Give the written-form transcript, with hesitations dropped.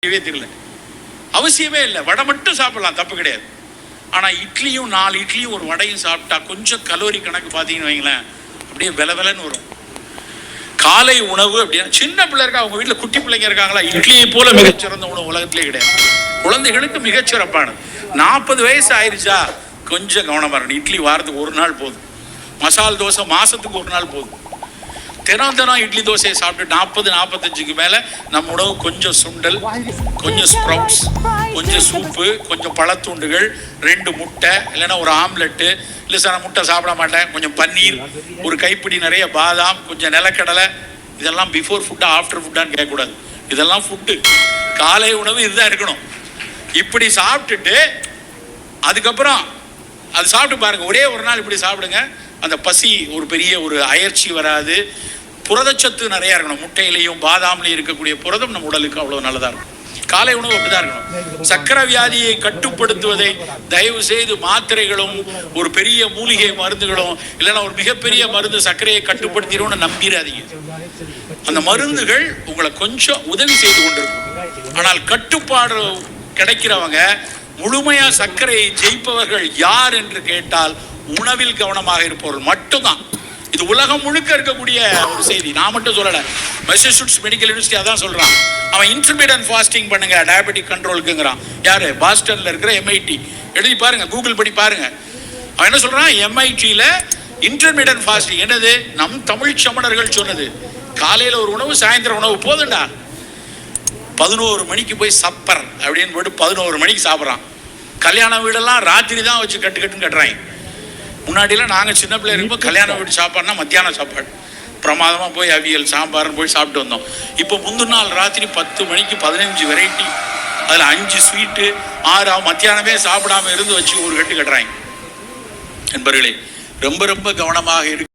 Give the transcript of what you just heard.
தெரியல, அவசியமே இல்லை. வடை மட்டும் சாப்பிடலாம், தப்பு கிடையாது. ஆனால் இட்லியும் 4 இட்லியும் ஒரு வடையும் சாப்பிட்டா கொஞ்சம் கலோரி கணக்கு பார்த்தீங்கன்னு வைங்களேன், அப்படியே விலன்னு வரும். காலை உணவு அப்படின்னா சின்ன பிள்ளை இருக்கா, அவங்க வீட்டில் குட்டி பிள்ளைங்க இருக்காங்களா, இட்லியை போல மிகச்சிறந்த உணவு உலகத்திலே கிடையாது. குழந்தைகளுக்கு மிகச்சிறப்பானது. 40 வயசு ஆயிடுச்சா கொஞ்சம் கவனமாக இருக்கணும். இட்லி வாரத்துக்கு ஒரு நாள் போதும், மசால் தோசை மாதத்துக்கு ஒரு நாள் போதும். தினம் இட்லி தோசையை சாப்பிட்டு 40-45க்கு மேலே நம்ம உணவு கொஞ்சம் சுண்டல், கொஞ்சம் ஸ்ப்ரவுட்ஸ், கொஞ்சம் சூப்பு, கொஞ்சம் பழத்துண்டுகள், 2 முட்டை, இல்லைன்னா ஒரு ஆம்லெட்டு, இல்லை சார் நான் முட்டை சாப்பிட மாட்டேன், கொஞ்சம் பன்னீர், ஒரு கைப்பிடி நிறைய பாதாம், கொஞ்சம் நிலக்கடலை. இதெல்லாம் பிஃபோர் ஃபுட்டா ஆஃப்டர் ஃபுட்டான்னு கேட்கக்கூடாது. இதெல்லாம் ஃபுட்டு, காலை உணவு இதுதான் இருக்கணும். இப்படி சாப்பிட்டுட்டு அதுக்கப்புறம் அது சாப்பிட்டு பாருங்க, ஒரே ஒரு நாள் இப்படி சாப்பிடுங்க. அந்த பசி ஒரு பெரிய ஒரு அயற்சி வராது. புரதச்சத்து நிறையா இருக்கணும். முட்டையிலையும் பாதாம்லையும் இருக்கக்கூடிய புரதம் நம்ம உடலுக்கு அவ்வளோ நல்லதாக இருக்கும். காலை உணவு அப்படிதான் இருக்கணும். சக்கரை வியாதியை கட்டுப்படுத்துவதை தயவு செய்து மாத்திரைகளும் ஒரு பெரிய மூலிகை மருந்துகளும் இல்லைன்னா ஒரு மிகப்பெரிய மருந்து சர்க்கரையை கட்டுப்படுத்திடும்னு நம்பிடாதீங்க. அந்த மருந்துகள் உங்களை கொஞ்சம் உதவி செய்து கொண்டிருக்கும். ஆனால் கட்டுப்பாடு கிடைக்கிறவங்க முழுமையா சர்க்கரையை ஜெயிப்பவர்கள் யார் என்று கேட்டால் உணவில் கவனமாக இருப்பவர்கள் மட்டும்தான். இது உலகம் முழுக்க இருக்கக்கூடிய ஒரு செய்தி, நான் மட்டும் சொல்லலை. மெசசூட்ஸ் மெடிக்கல் யூனிவர்சிட்டி அதான் சொல்றான். அவன் இன்டர்மீடியன்ட் ஃபாஸ்டிங் பண்ணுங்க டயபெட்டிக் கண்ட்ரோலுக்குங்கிறான். யாரு? பாஸ்டன்ல இருக்கிற MIT. எழுதி பாருங்க, கூகுள் படி பாருங்க. அவன் என்ன சொல்றான்? MITல இன்டர்மீடியன்ட் ஃபாஸ்டிங். என்னது? நம் தமிழ் சமணர்கள் சொன்னது. காலையில ஒரு உணவு, சாயந்தரம் உணவு போதுண்டா. 11 மணிக்கு போய் சப்பர் அப்படின்னு போட்டு 11 மணிக்கு சாப்பிட்றான். கல்யாண வீடெல்லாம் ராத்திரி தான் வச்சு கட்டுன்னு கட்டுறாங்க. முன்னாடிலாம் நாங்கள் சின்ன பிள்ளை இருக்கும்போது கல்யாண வீடு சாப்பாடுனா மத்தியான சாப்பாடு, பிரமாதமாக போய் அவியல் சாம்பார்னு போய் சாப்பிட்டு வந்தோம். இப்போ முந்தின நாள் ராத்திரி 10 மணிக்கு 15 வெரைட்டி, அதில் 5 ஸ்வீட்டு, 6 மத்தியானமே சாப்பிடாம இருந்து வச்சு ஒரு கட்டுறாங்க. என்பர்களே, ரொம்ப ரொம்ப கவனமாக இருக்கு.